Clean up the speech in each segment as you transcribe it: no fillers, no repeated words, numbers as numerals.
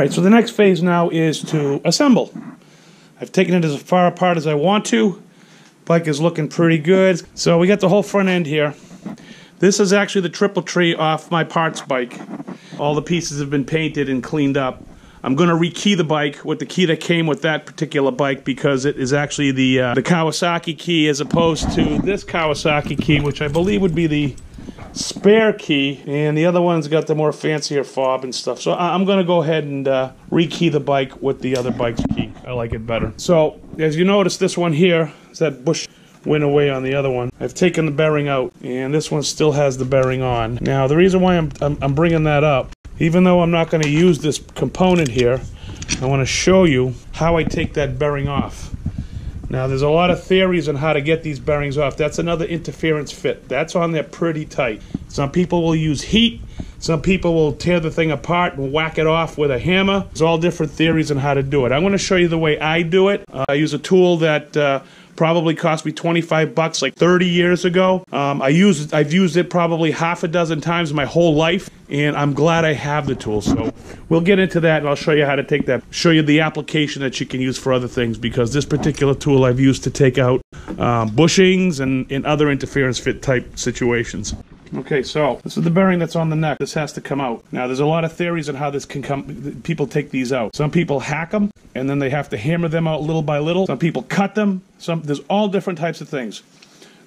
Alright, so the next phase now is to assemble. I've taken it as far apart as I want to. Bike is looking pretty good. So we got the whole front end here. This is actually the triple tree off my parts bike. All the pieces have been painted and cleaned up. I'm going to rekey the bike with the key that came with that particular bike because it is actually the Kawasaki key as opposed to this Kawasaki key, which I believe would be the spare key, and the other one's got the more fancier fob and stuff. So I'm going to go ahead and rekey the bike with the other bike's key. I like it better. So as you notice, this one here, that bush went away on the other one. I've taken the bearing out, and this one still has the bearing on. Now the reason why I'm bringing that up, even though I'm not going to use this component here, I want to show you how I take that bearing off. Now there's a lot of theories on how to get these bearings off. That's another interference fit. That's on there pretty tight. Some people will use heat. Some people will tear the thing apart and whack it off with a hammer. There's all different theories on how to do it. I'm going to show you the way I do it. I use a tool that probably cost me 25 bucks like 30 years ago. I've used it probably half a dozen times my whole life, and I'm glad I have the tool. So we'll get into that, and I'll show you how to take that, show you the application that you can use for other things, because this particular tool I've used to take out bushings and in other interference fit type situations. Okay, so this is the bearing that's on the neck. This has to come out. Now, there's a lot of theories on how this can come. People take these out. Some people hack them, and then they have to hammer them out little by little. Some people cut them. There's all different types of things.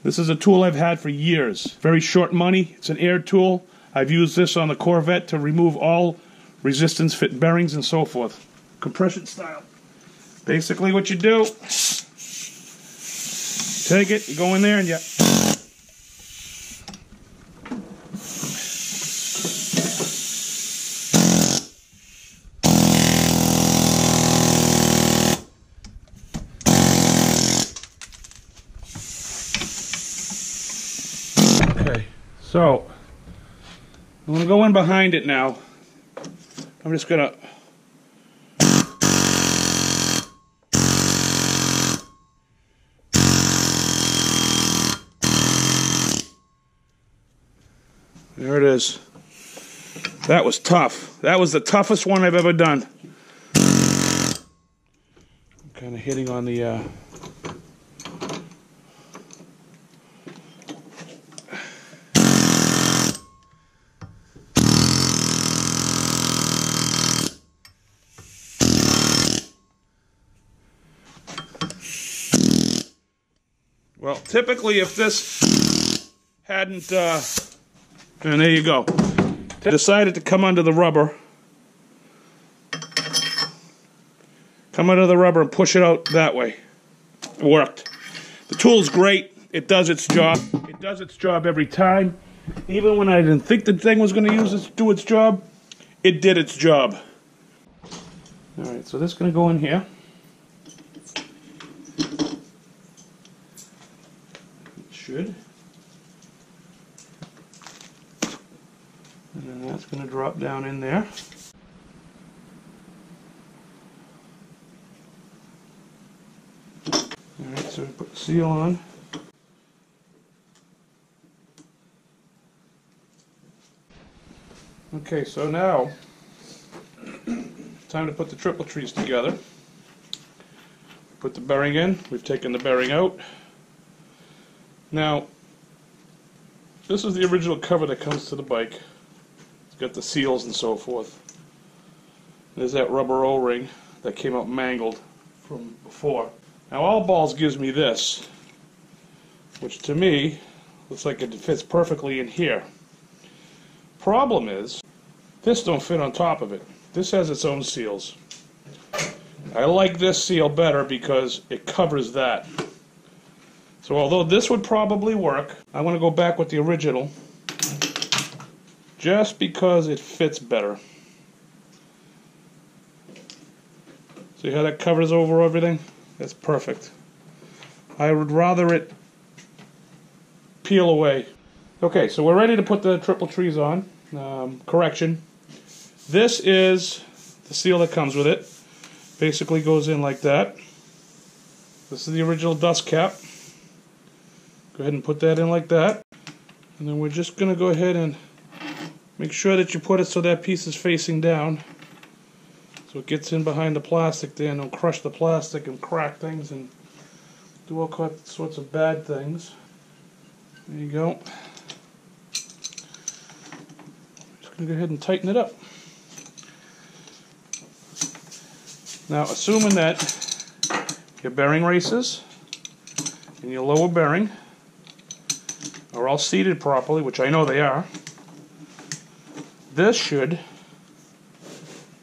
This is a tool I've had for years. Very short money. It's an air tool. I've used this on the Corvette to remove all resistance fit bearings and so forth. Compression style. Basically what you do, take it, you go in there and you... Okay, so I'm going to go in behind it now. I'm just going to there it is. That was tough. That was the toughest one I've ever done. I'm kind of hitting on the well, typically if this hadn't, and there you go, decided to come under the rubber, and push it out that way. It worked. The tool's great. It does its job. It does its job every time. Even when I didn't think the thing was going to do its job, it did its job. Alright, so this is going to go in here. Should. And then that's going to drop down in there. Alright, so we put the seal on. Okay, so now time to put the triple trees together. Put the bearing in. We've taken the bearing out. Now, this is the original cover that comes to the bike. It's got the seals and so forth. There's that rubber O-ring that came out mangled from before. Now, All Balls gives me this, which to me looks like it fits perfectly in here. Problem is, this don't fit on top of it. This has its own seals. I like this seal better because it covers that. So although this would probably work, I want to go back with the original just because it fits better. See how that covers over everything? That's perfect. I would rather it peel away. Okay, so we're ready to put the triple trees on. Correction. This is the seal that comes with it. Basically goes in like that. This is the original dust cap. Go ahead and put that in like that. And then we're just going to go ahead and make sure that you put it so that piece is facing down. So it gets in behind the plastic there and it'll crush the plastic and crack things and do all sorts of bad things. There you go. Just going to go ahead and tighten it up. Now, assuming that your bearing races and your lower bearing are all seated properly, which I know they are, this should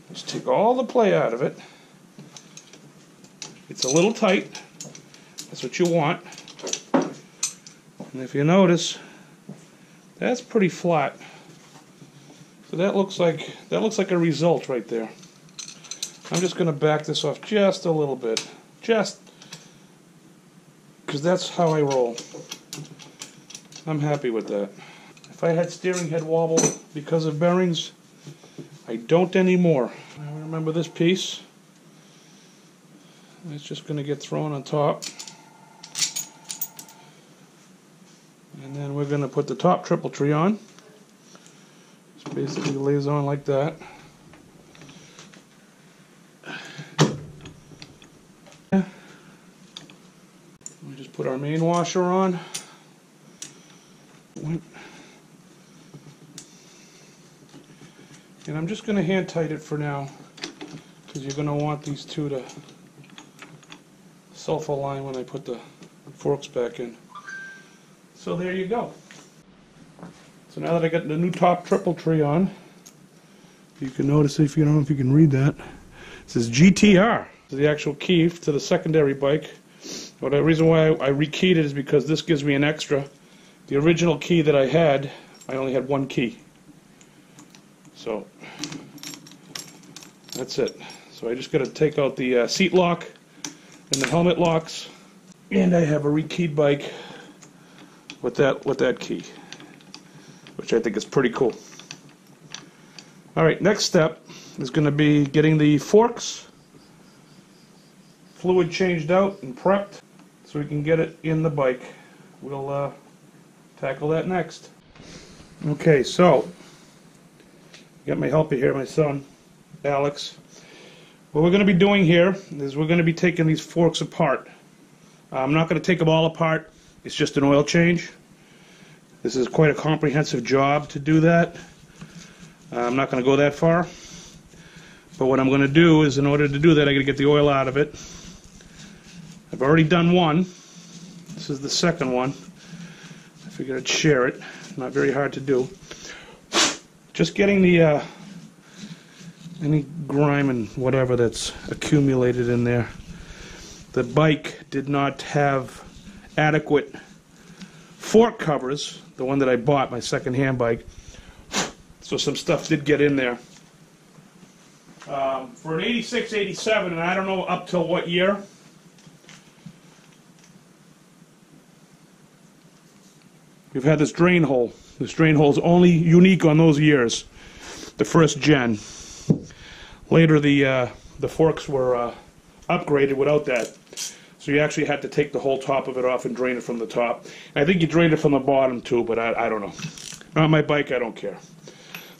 just take all the play out of it. It's a little tight. That's what you want. And if you notice, that's pretty flat. So that looks like a result right there. I'm just going to back this off just a little bit. Just because that's how I roll. I'm happy with that. If I had steering head wobble because of bearings, I don't anymore. Now remember this piece. It's just going to get thrown on top. And then we're going to put the top triple tree on. Just basically lays on like that. We just put our main washer on. And I'm just going to hand tight it for now, because you're going to want these two to self-align when I put the forks back in. So there you go. So now that I got the new top triple tree on, you can notice, if you don't know if you can read that, it says GTR. This is the actual key to the secondary bike. Well, the reason why I rekeyed it is because this gives me an extra. The original key that I had, I only had one key. So that's it. So I just got to take out the seat lock and the helmet locks, and I have a rekeyed bike with that key, which I think is pretty cool. All right, next step is going to be getting the forks fluid changed out and prepped so we can get it in the bike. We'll tackle that next. Okay, so got my helper here, my son, Alex. What we're going to be doing here is we're going to be taking these forks apart. I'm not going to take them all apart. It's just an oil change. This is quite a comprehensive job to do that. I'm not going to go that far. But what I'm going to do is, in order to do that, I got to get the oil out of it. I've already done one. This is the second one. I figured I'd share it. Not very hard to do. Just getting the any grime and whatever that's accumulated in there. The bike did not have adequate fork covers, the one that I bought, my second-hand bike, so some stuff did get in there. For an 86, 87, and I don't know up till what year, we've had this drain hole. This drain hole is only unique on those years, the first gen. Later the forks were upgraded without that. So you actually had to take the whole top of it off and drain it from the top. And I think you drained it from the bottom too, but I don't know. On my bike, I don't care.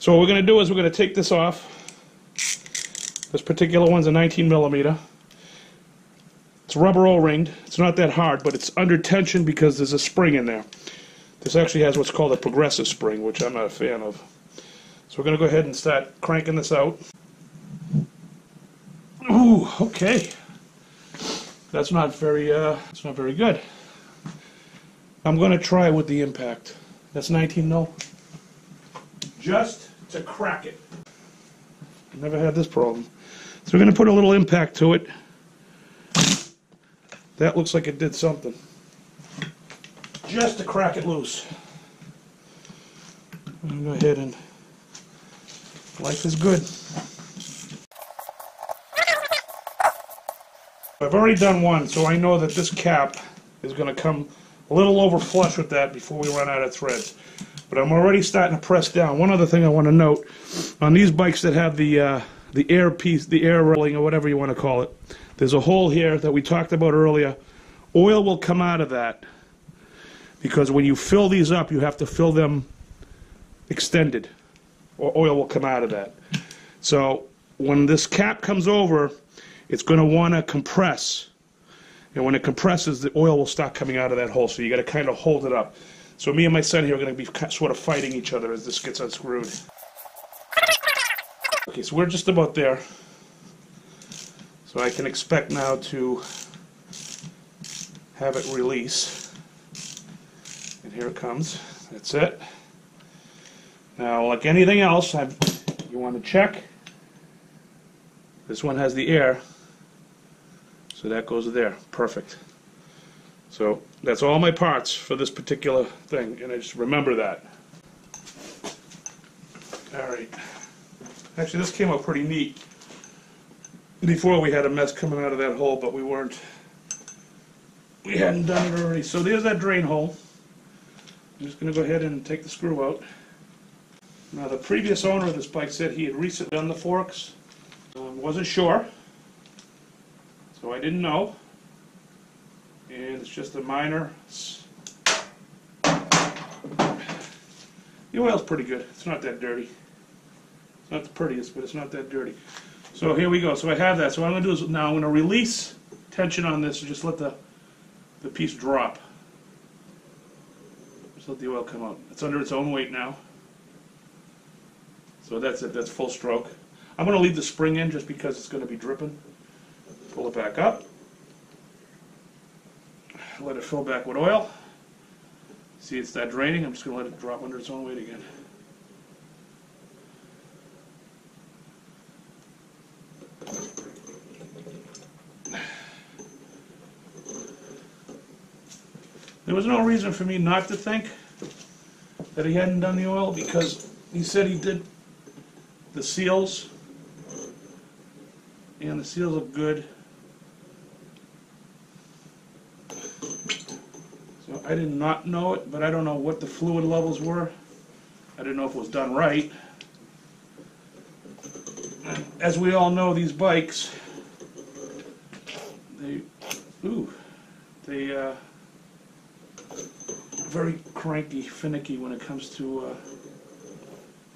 So what we're going to do is we're going to take this off. This particular one's a 19 millimeter. It's rubber O-ringed. It's not that hard, but it's under tension because there's a spring in there. This actually has what's called a progressive spring, which I'm not a fan of. So we're going to go ahead and start cranking this out. Ooh, okay. That's not very good. I'm going to try with the impact. That's 19 mil. Just to crack it. Never had this problem. So we're going to put a little impact to it. That looks like it did something. Just to crack it loose. I'm going to go ahead and life is good. I've already done one, so I know that this cap is going to come a little over flush with that before we run out of threads. But I'm already starting to press down. One other thing I want to note, on these bikes that have the air piece, the air rolling or whatever you want to call it, there's a hole here that we talked about earlier. Oil will come out of that because when you fill these up, you have to fill them extended, or oil will come out of that. So when this cap comes over, it's going to want to compress. And when it compresses, the oil will start coming out of that hole, so you got to kind of hold it up. So me and my son here are going to be sort of fighting each other as this gets unscrewed. Okay, so we're just about there. So I can expect now to have it release. And here it comes. That's it. Now, like anything else, you want to check. This one has the air. So that goes there. Perfect. So that's all my parts for this particular thing, and I just remember that. Alright. Actually, this came out pretty neat. Before we had a mess coming out of that hole, but we hadn't done it already. So there's that drain hole. I'm just going to go ahead and take the screw out. Now, the previous owner of this bike said he had recently done the forks. Wasn't sure. So I didn't know, and it's just a minor. The oil's pretty good. It's not that dirty. It's not the prettiest, but it's not that dirty. So here we go. So I have that. So what I'm going to do is now I'm going to release tension on this and just let the piece drop. Just let the oil come out. It's under its own weight now. So that's it. That's full stroke. I'm going to leave the spring in just because it's going to be dripping. Pull it back up. Let it fill back with oil. See, it's that draining. I'm just going to let it drop under its own weight again. There was no reason for me not to think that he hadn't done the oil, because he said he did the seals, and the seals look good. So I did not know it, but I don't know what the fluid levels were. I didn't know if it was done right. As we all know, these bikes, they very cranky, finicky when it comes to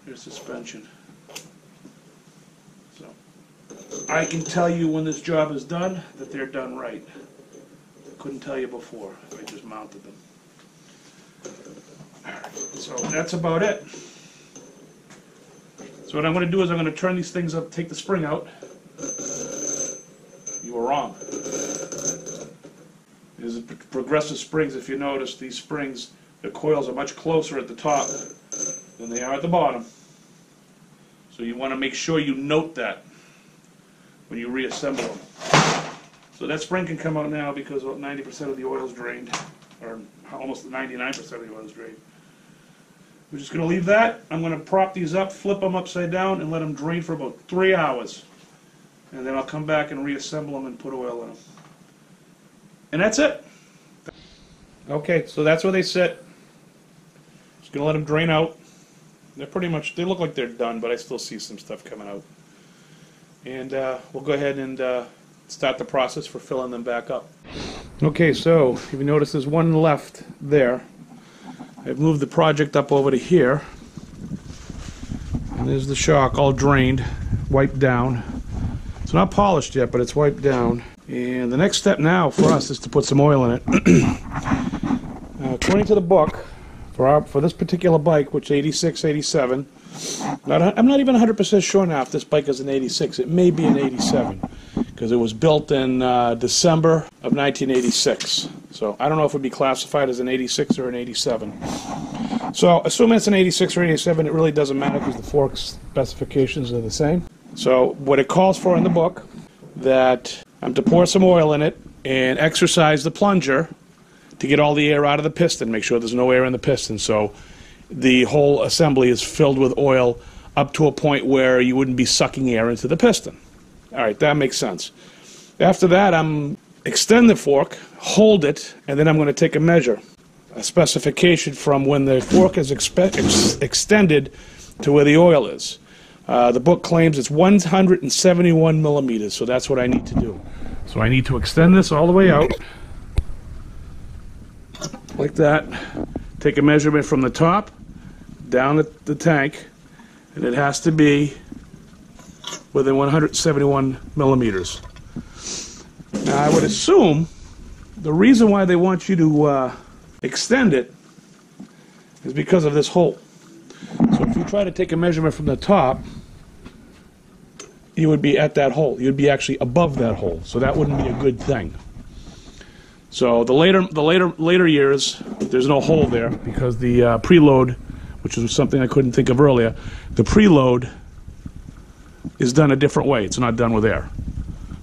their suspension. So I can tell you when this job is done that they're done right. Couldn't tell you before if I just mounted them. Alright, so that's about it. So what I'm going to do is I'm going to turn these things up, take the spring out. You were wrong. These are progressive springs. If you notice, these springs, the coils are much closer at the top than they are at the bottom. So you want to make sure you note that when you reassemble them. So that spring can come out now because 90% of the oil is drained, or almost 99% of the oil is drained. We're just going to leave that. I'm going to prop these up, flip them upside down, and let them drain for about 3 hours. And then I'll come back and reassemble them and put oil in them. And that's it. Okay, so that's where they sit. Just going to let them drain out. They're pretty much, they look like they're done, but I still see some stuff coming out. And we'll go ahead and start the process for filling them back up. Okay, so if you notice there's one left there. I've moved the project up over to here. And there's the shock all drained, wiped down. It's not polished yet, but it's wiped down. And the next step now for us is to put some oil in it. According to the book, for this particular bike, which is 86, 87, I'm not even 100% sure now if this bike is an 86. It may be an 87, because it was built in December of 1986. So I don't know if it would be classified as an 86 or an 87. So assuming it's an 86 or 87, it really doesn't matter because the fork specifications are the same. So what it calls for in the book, that I'm to pour some oil in it and exercise the plunger to get all the air out of the piston, make sure there's no air in the piston. So the whole assembly is filled with oil up to a point where you wouldn't be sucking air into the piston. All right, that makes sense. After that, I'm extend the fork, hold it, and then I'm going to take a measure, a specification from when the fork is extended to where the oil is. The book claims it's 171 millimeters, so that's what I need to do. So I need to extend this all the way out, like that, take a measurement from the top down at the tank, and it has to be within 171 millimeters. Now, I would assume the reason why they want you to extend it is because of this hole. So if you try to take a measurement from the top, you would be at that hole. You'd be actually above that hole. So that wouldn't be a good thing. So the later years, there's no hole there because the preload, which is something I couldn't think of earlier, the preload is done a different way. It's not done with air.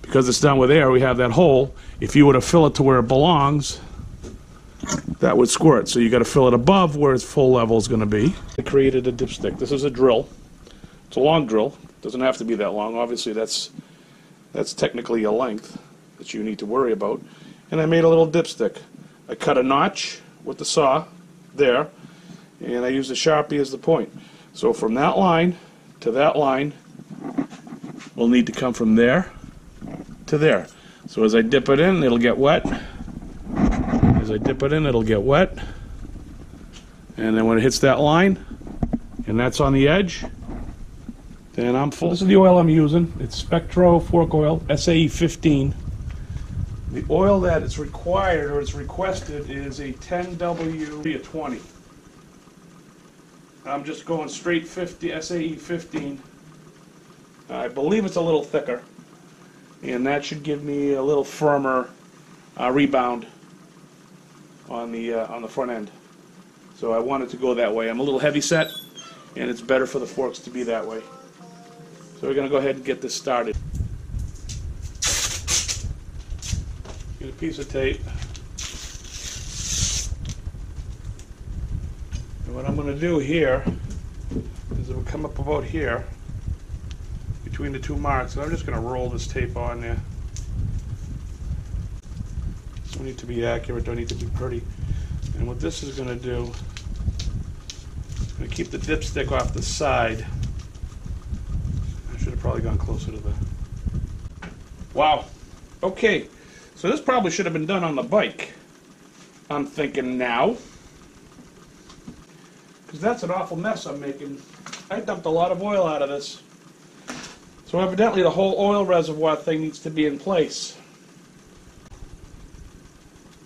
Because it's done with air, we have that hole. If you were to fill it to where it belongs, that would squirt. So you got to fill it above where its full level is going to be. I created a dipstick. This is a drill. It's a long drill. It doesn't have to be that long. Obviously, that's technically a length that you need to worry about. And I made a little dipstick. I cut a notch with the saw there, and I used a Sharpie as the point. So from that line to that line, we'll need to come from there to there. So as I dip it in, it'll get wet. As I dip it in, it'll get wet. And then when it hits that line, and that's on the edge, then I'm full. This is the oil I'm using. It's Spectro Fork Oil, SAE 15. The oil that is required or it's requested is a 10W, a 20. I'm just going straight 50, SAE 15. I believe it's a little thicker, and that should give me a little firmer rebound on the front end. So I wanted to go that way. I'm a little heavy set, and it's better for the forks to be that way. So we're going to go ahead and get this started. Get a piece of tape. And what I'm going to do here is it will come up about here between the two marks, and I'm just going to roll this tape on there. Don't need to be accurate, don't need to be pretty. And what this is going to do, it's going to keep the dipstick off the side. I should have probably gone closer to the... Wow. Okay. So this probably should have been done on the bike, I'm thinking now. Because that's an awful mess I'm making. I dumped a lot of oil out of this. So evidently the whole oil reservoir thing needs to be in place.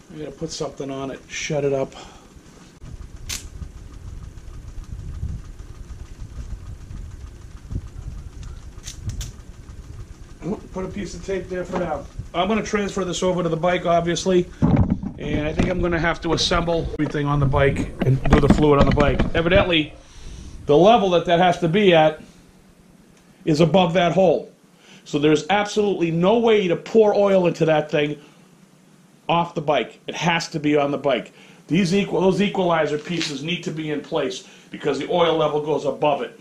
I'm going to put something on it, shut it up. Put a piece of tape there for now. I'm going to transfer this over to the bike, obviously, and I think I'm going to have to assemble everything on the bike and do the fluid on the bike. Evidently, the level that has to be at is above that hole. So there's absolutely no way to pour oil into that thing off the bike. It has to be on the bike. Those equalizer pieces need to be in place because the oil level goes above it.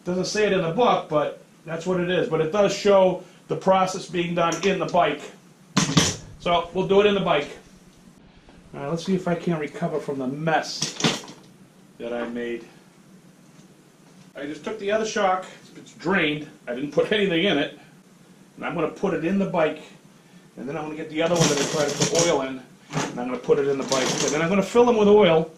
Doesn't say it in the book, but that's what it is. But it does show the process being done in the bike. So we'll do it in the bike. All right, let's see if I can recover from the mess that I made. I just took the other shock. It's drained. I didn't put anything in it. And I'm going to put it in the bike. And then I'm going to get the other one that I tried to put oil in. And I'm going to put it in the bike. And then I'm going to fill them with oil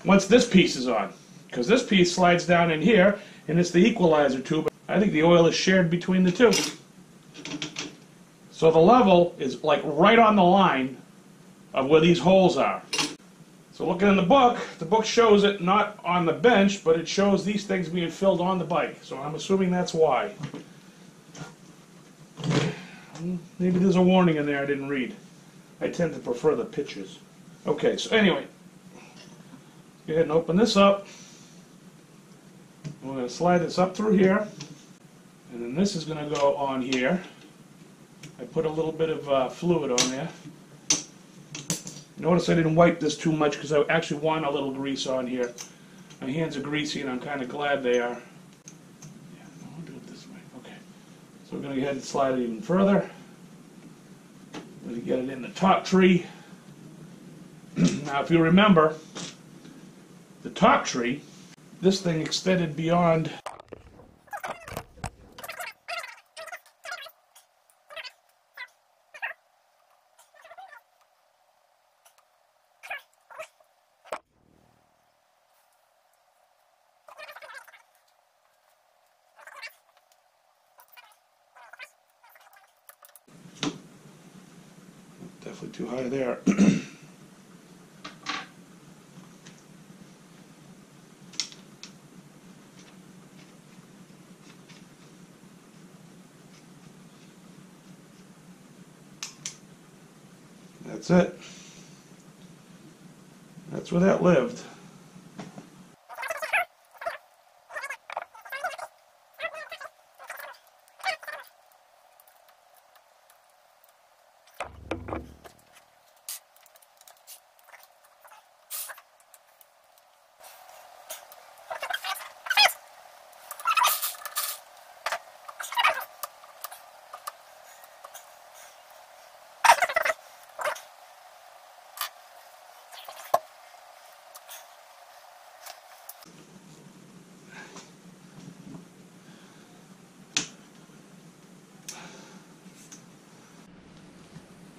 once this piece is on. Because this piece slides down in here, and it's the equalizer tube. I think the oil is shared between the two. So the level is like right on the line of where these holes are. So looking in the book shows it not on the bench, but it shows these things being filled on the bike. So I'm assuming that's why. Maybe there's a warning in there I didn't read. I tend to prefer the pictures. Okay, so anyway, go ahead and open this up. We're going to slide this up through here. And then this is going to go on here. I put a little bit of fluid on there. Notice I didn't wipe this too much because I actually want a little grease on here. My hands are greasy and I'm kind of glad they are. Yeah, I'll do it this way. Okay. So we're going to go ahead and slide it even further. We're going to get it in the top tree. Now if you remember, the top tree, this thing extended beyond Definitely too high there. That's it. That's where that lived.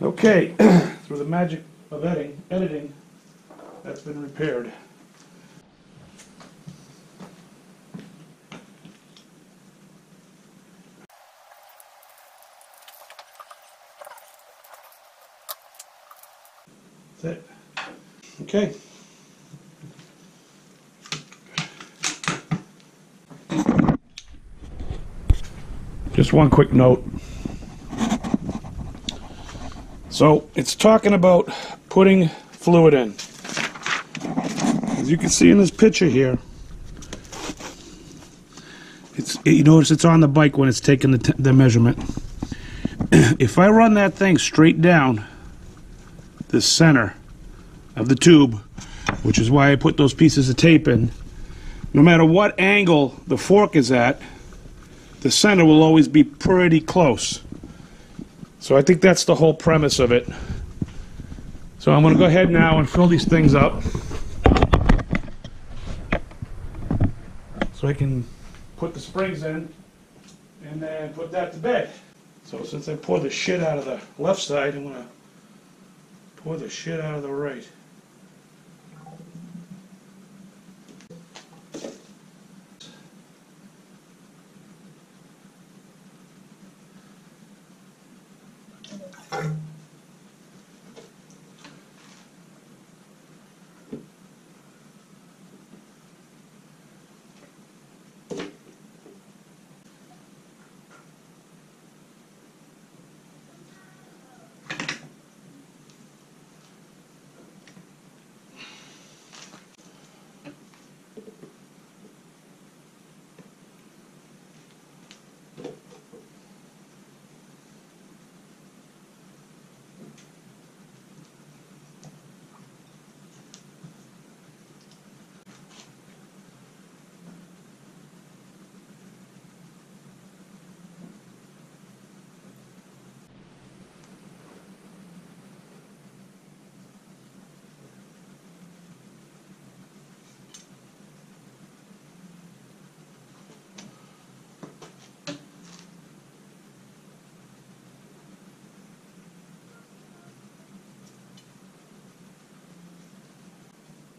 Okay, through the magic of editing, that's been repaired. That's it. Okay. Just one quick note. So it's talking about putting fluid in. As you can see in this picture here, you notice it's on the bike when it's taking the measurement. If I run that thing straight down the center of the tube, which is why I put those pieces of tape in, no matter what angle the fork is at, the center will always be pretty close. So I think that's the whole premise of it. So I'm going to go ahead now and fill these things up so I can put the springs in and then put that to bed. So since I poured the shit out of the left side, I'm going to pour the shit out of the right.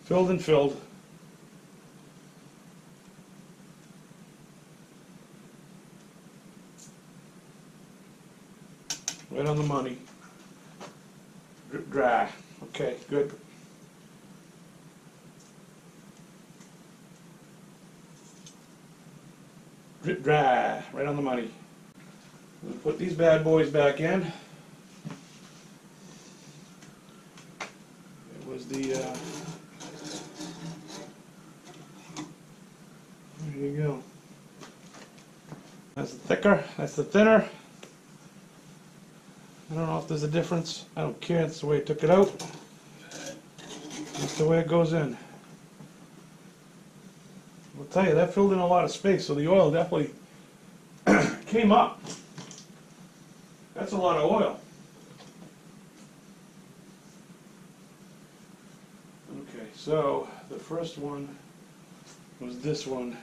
Filled and filled. Right on the money. Dry. Okay, good. Drip dry. Right on the money. We'll put these bad boys back in. It was the there you go. That's the thicker, that's the thinner. I don't know if there's a difference. I don't care, that's the way I took it out. That's the way it goes in. I'll tell you, that filled in a lot of space, so the oil definitely came up. That's a lot of oil. Okay, so the first one was this one.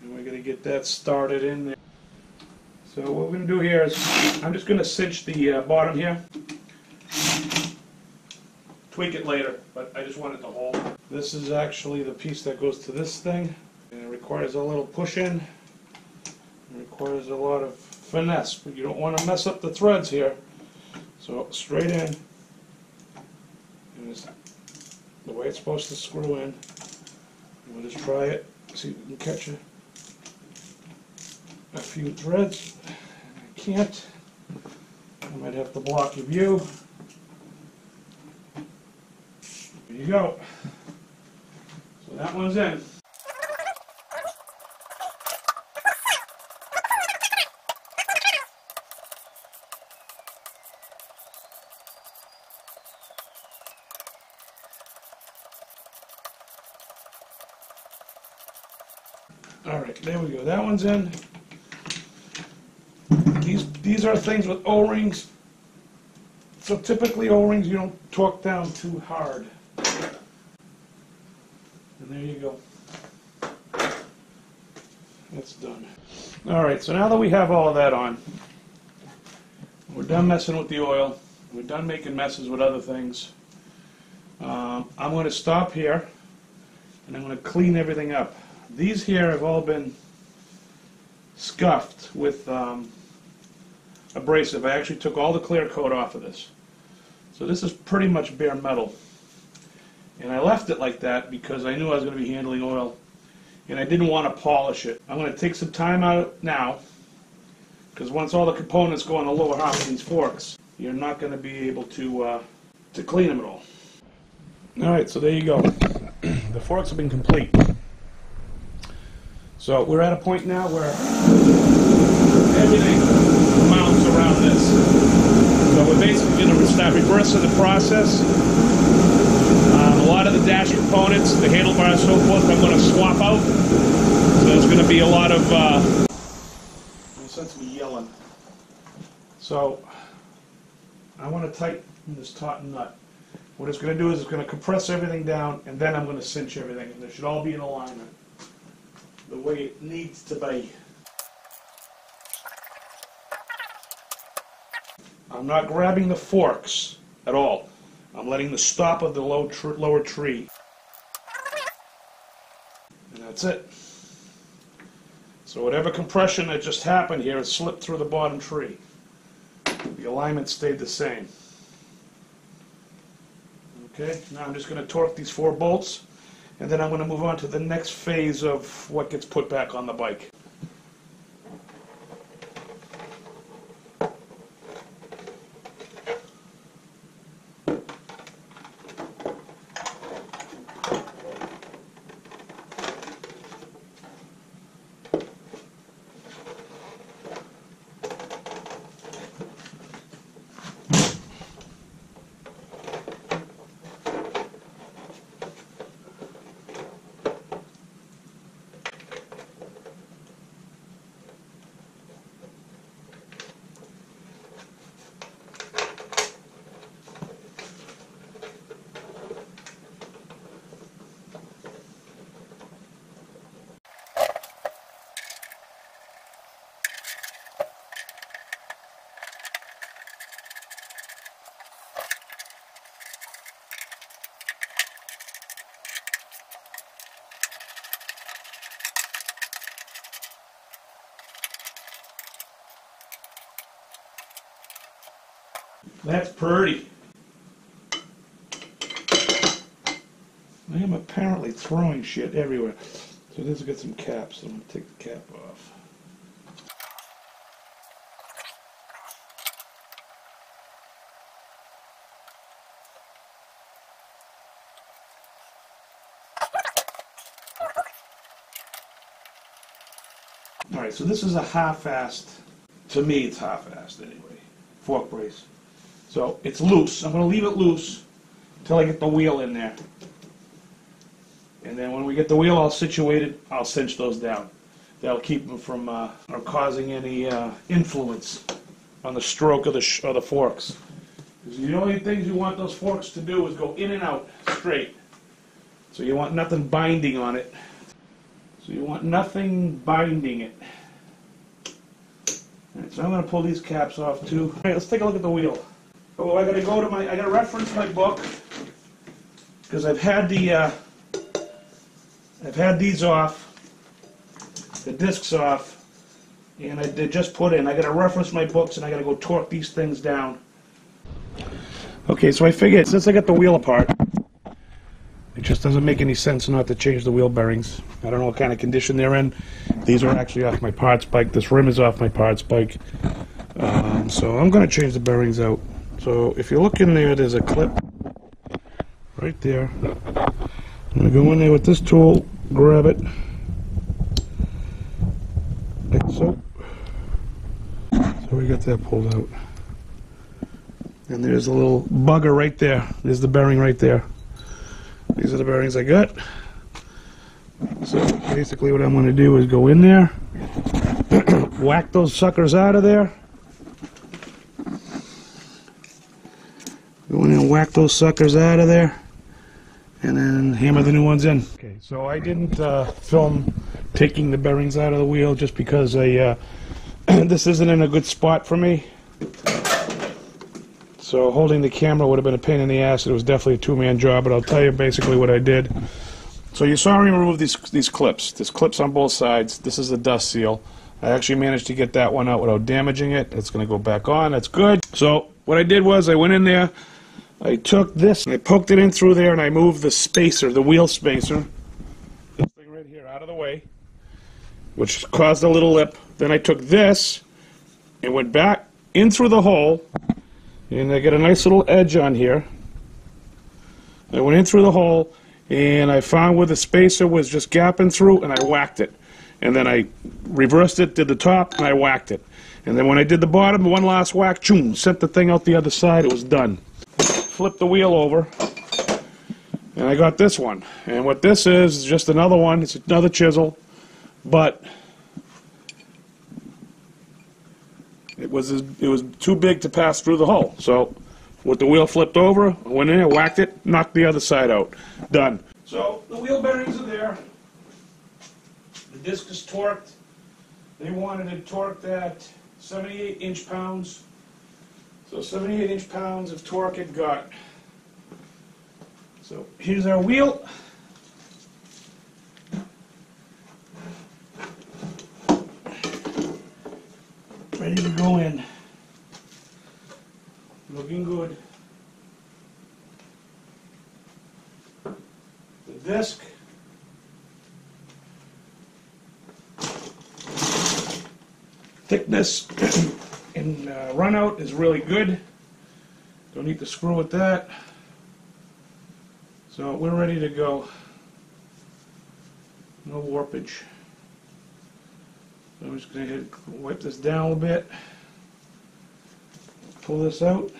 And we're going to get that started in there. So what we're going to do here is, I'm just going to cinch the bottom here. Tweak it later, but I just want it to hold. This is actually the piece that goes to this thing. And it requires a little push in. It requires a lot of finesse, but you don't want to mess up the threads here. So straight in, and it's the way it's supposed to screw in. We'll just try it, see if we can catch a few threads. I can't. I might have to block your view. There you go. So that one's in. Alright, there we go. That one's in. These are things with O-rings. So typically O-rings you don't torque down too hard. And there you go. That's done. Alright, so now that we have all of that on, we're done messing with the oil. We're done making messes with other things. I'm going to stop here and I'm going to clean everything up. These here have all been scuffed with abrasive. I actually took all the clear coat off of this. So this is pretty much bare metal. And I left it like that because I knew I was going to be handling oil and I didn't want to polish it. I'm going to take some time out now because once all the components go on the lower half of these forks, you're not going to be able to clean them at all. Alright, so there you go. The forks have been complete. So we're at a point now where everything mounts around this. So we're basically going to start reversing the process. A lot of the dash components, the handlebars and so forth, I'm going to swap out. So there's going to be a lot of, in a sense of yelling. So I want to tighten this taut nut. What it's going to do is it's going to compress everything down and then I'm going to cinch everything. And they should all be in alignment the way it needs to be. I'm not grabbing the forks at all. I'm letting the stop of the lower tree. And that's it. So whatever compression that just happened here, it slipped through the bottom tree. The alignment stayed the same. Okay, now I'm just going to torque these 4 bolts. And then I'm going to move on to the next phase of what gets put back on the bike. That's pretty. I am apparently throwing shit everywhere. So this will get some caps. So I'm going to take the cap off. Alright, so this is a half-assed, to me it's half-assed anyway, fork brace. So it's loose. I'm going to leave it loose until I get the wheel in there. And then when we get the wheel all situated, I'll cinch those down. That'll keep them from causing any influence on the stroke of the forks. Because the only things you want those forks to do is go in and out straight. So you want nothing binding on it. So you want nothing binding it. Alright, so I'm going to pull these caps off too. Alright, let's take a look at the wheel. Oh, I gotta reference my book because I've had these off, the discs off, and they just put in. I gotta reference my books and I gotta go torque these things down. Okay, so I figured since I got the wheel apart, it just doesn't make any sense not to change the wheel bearings. I don't know what kind of condition they're in. These are actually off my parts bike. This rim is off my parts bike. So I'm going to change the bearings out. So if you look in there, there's a clip right there. I'm going to go in there with this tool, grab it, like so. So we got that pulled out. And there's a little bugger right there. There's the bearing right there. These are the bearings I got. So basically what I'm going to do is go in there, whack those suckers out of there. Go in and whack those suckers out of there. And then hammer the new ones in. Okay, so I didn't film taking the bearings out of the wheel just because this isn't in a good spot for me. So holding the camera would have been a pain in the ass. It was definitely a two-man job, but I'll tell you basically what I did. So you saw me remove these clips. There's clips on both sides. This is the dust seal. I actually managed to get that one out without damaging it. It's going to go back on. That's good. So what I did was I went in there, I took this, and I poked it in through there, and I moved the spacer, the wheel spacer, this thing right here, out of the way, which caused a little lip. Then I took this and went back in through the hole, and I get a nice little edge on here. I went in through the hole, and I found where the spacer was just gapping through, and I whacked it. And then I reversed it, did the top, and I whacked it. And then when I did the bottom, one last whack, choom, sent the thing out the other side, it was done. Flip the wheel over, and I got this one. And what this is just another one. It's another chisel, but it was too big to pass through the hole. So with the wheel flipped over, I went in there, whacked it, knocked the other side out. Done. So the wheel bearings are there. The disc is torqued. They wanted it torqued at 78 inch-pounds. So 78 inch-pounds of torque it got. So here's our wheel. Ready to go in. Looking good. The disc. Thickness and run out is really good. Don't need to screw with that. So we're ready to go. No warpage. So I'm just going to wipe this down a little bit. Pull this out.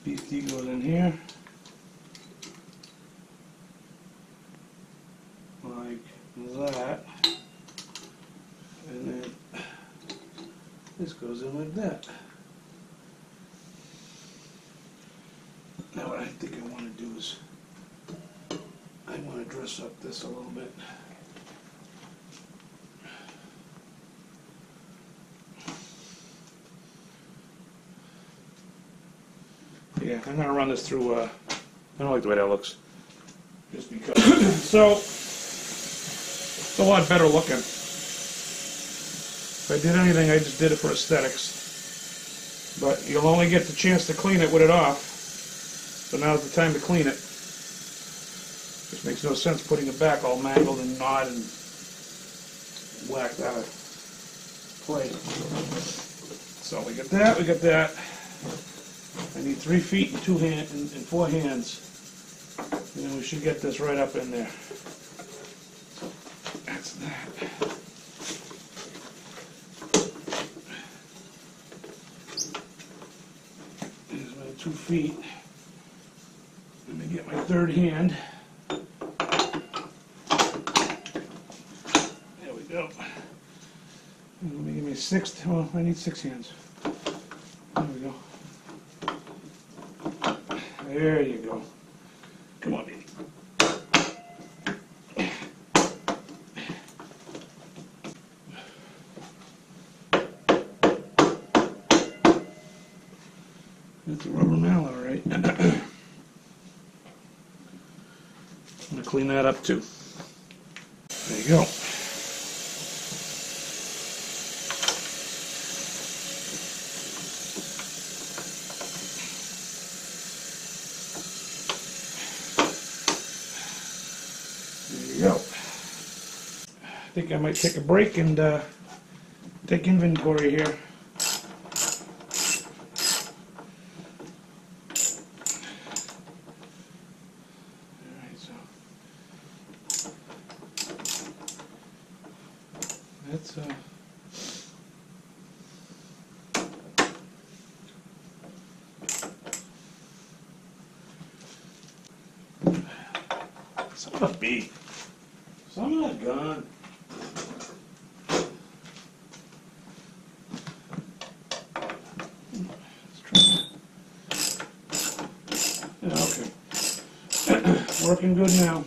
Beastie goes in here. Like that. And then this goes in like that. Now what I think I want to do is I want to dress up this a little bit. Yeah, I'm going to run this through, I don't like the way that looks. Just because. So, it's a lot better looking. If I did anything, I just did it for aesthetics. But you'll only get the chance to clean it with it off. So now's the time to clean it. Just makes no sense putting it back all mangled and gnawed and whacked out of place. So we got that, we got that. I need 3 feet and 2 hands and 4 hands. And then we should get this right up in there. That's that. There's my 2 feet. Let me get my 3rd hand. There we go. Let me get my 6th. Well, I need 6 hands. There we go. There you go. Come on, baby. That's a rubber mallet, all right. I'm going to clean that up too. There you go. go. I think I might take a break and take inventory here. Alright, so that's son of a bee. Son of a gun. Yeah, okay. Working good now.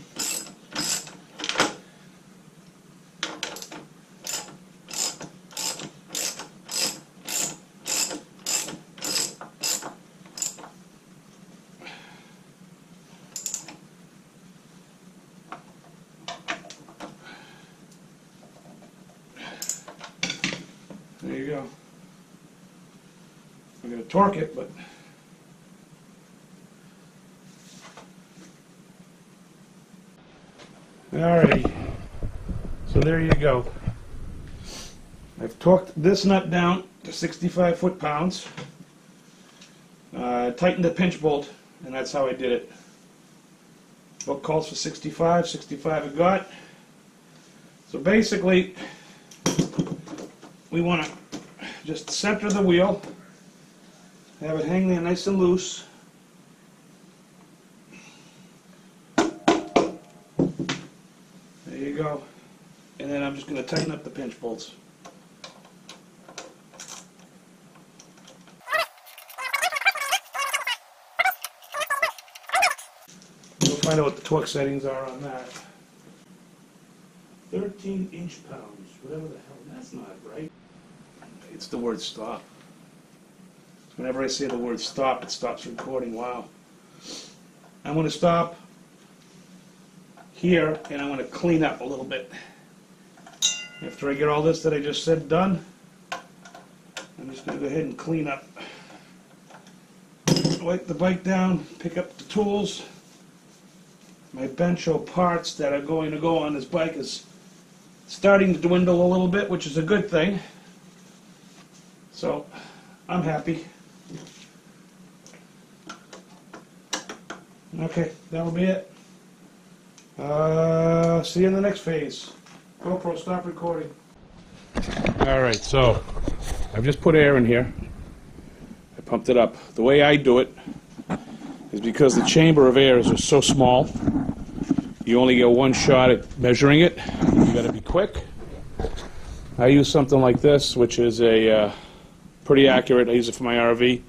There you go. I'm going to torque it, but alrighty. So there you go. I've torqued this nut down to 65 foot-pounds. Tightened the pinch bolt, and that's how I did it. Book calls for 65. 65 I got. So basically, we want to just center the wheel, have it hang there nice and loose. There you go. And then I'm just going to tighten up the pinch bolts. We'll find out what the torque settings are on that. 13 inch-pounds, whatever the hell, that's not right. It's the word stop. Whenever I say the word stop, it stops recording. Wow. I'm going to stop here, and I'm going to clean up a little bit. After I get all this that I just said done, I'm just going to go ahead and clean up. Wipe the bike down, pick up the tools. My bench of parts that are going to go on this bike is starting to dwindle a little bit, which is a good thing. So, I'm happy. Okay, that'll be it. See you in the next phase. GoPro, stop recording. Alright, so I've just put air in here. I pumped it up. The way I do it is because the chamber of air is just so small. You only get one shot at measuring it. You gotta be quick. I use something like this, which is a pretty accurate. I use it for my RV,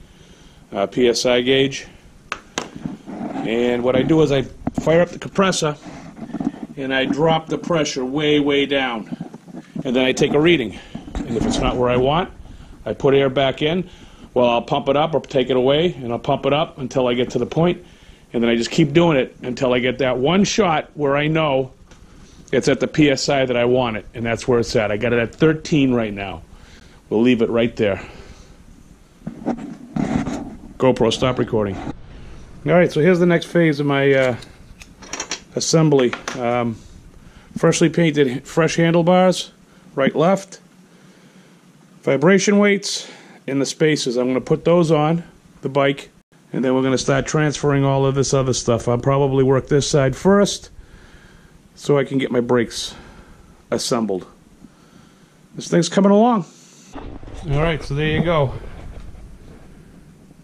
PSI gauge. And what I do is I fire up the compressor and I drop the pressure way, way down. And then I take a reading. And if it's not where I want, I put air back in. Well, I'll pump it up or take it away, and I'll pump it up until I get to the point. And then I just keep doing it until I get that one shot where I know it's at the PSI that I want it. And that's where it's at. I got it at 13 right now. We'll leave it right there. GoPro, stop recording. Alright, so here's the next phase of my assembly. Freshly painted fresh handlebars, right, left. Vibration weights in the spaces. I'm going to put those on the bike, and then we're going to start transferring all of this other stuff. I'll probably work this side first so I can get my brakes assembled. This thing's coming along. Alright, so there you go.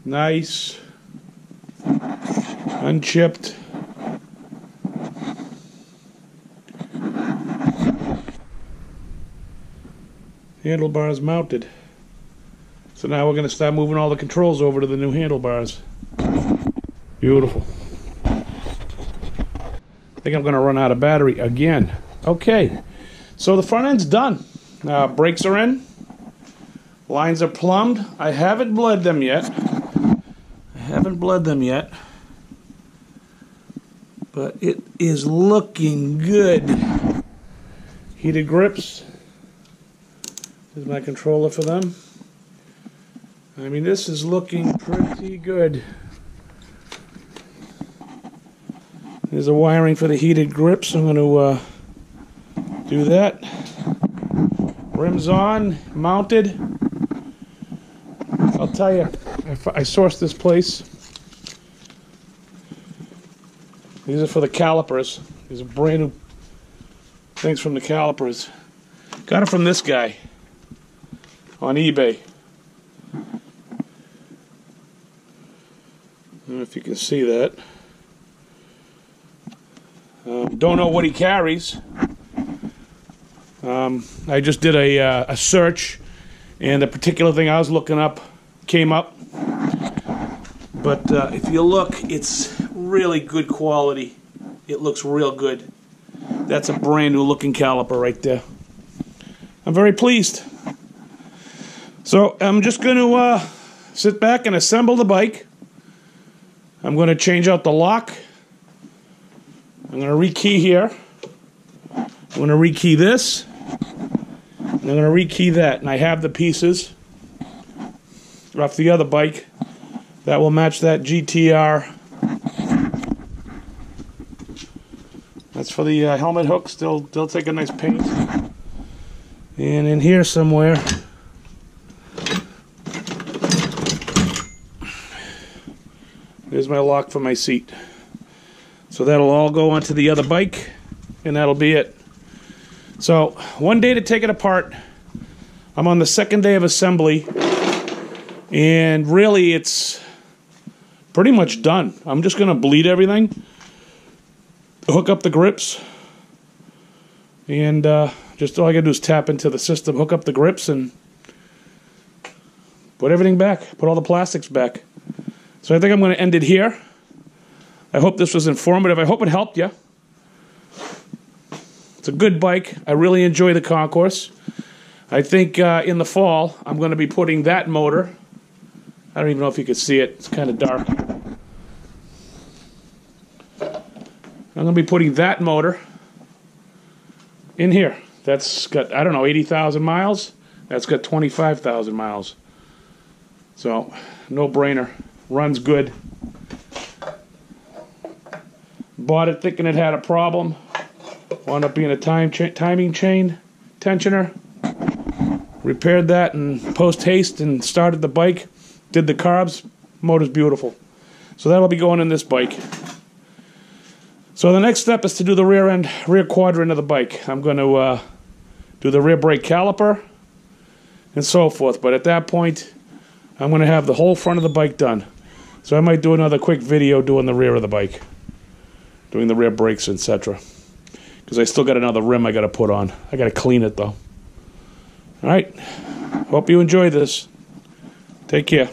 Nice, unchipped. Handlebars mounted. So now we're going to start moving all the controls over to the new handlebars. Beautiful. I think I'm going to run out of battery again. Okay, so the front end's done. Brakes are in. Lines are plumbed. I haven't bled them yet. But it is looking good. Heated grips. This is my controller for them. I mean, this is looking pretty good. There's a wiring for the heated grips. I'm going to Do that. Rims on, mounted. I'll tell you, I sourced this place. These are for the calipers. These are brand new things from the calipers. Got it from this guy on eBay. I don't know if you can see that. Don't know what he carries. I just did a search, and the particular thing I was looking up came up. But if you look, it's really good quality. It looks real good. That's a brand new looking caliper right there. I'm very pleased. So I'm just going to sit back and assemble the bike. I'm going to change out the lock. I'm going to rekey here. I'm going to rekey this. And I'm going to rekey that. And I have the pieces off the other bike that will match that GTR. That's for the helmet hooks. They'll take a nice paint. And in here somewhere, there's my lock for my seat. So that'll all go onto the other bike, and that'll be it. So, one day to take it apart. I'm on the second day of assembly, and really it's pretty much done. I'm just going to bleed everything, hook up the grips, and just all I got to do is tap into the system, hook up the grips, and put everything back, put all the plastics back. So I think I'm going to end it here. I hope this was informative. I hope it helped you. It's a good bike. I really enjoy the Concours. I think in the fall, I'm going to be putting that motor. I don't even know if you can see it. It's kind of dark. I'm going to be putting that motor in here. That's got, I don't know, 80,000 miles. That's got 25,000 miles. So, no brainer. Runs good. Bought it thinking it had a problem. Wound up being a timing chain tensioner. Repaired that in post-haste and started the bike. Did the carbs. Motor's beautiful. So that'll be going in this bike. So the next step is to do the rear quadrant of the bike. I'm going to do the rear brake caliper and so forth. But at that point, I'm going to have the whole front of the bike done. So I might do another quick video doing the rear of the bike. Doing the rear brakes, etc. Because I still got another rim I got to put on. I got to clean it though. Alright. Hope you enjoyed this. Take care.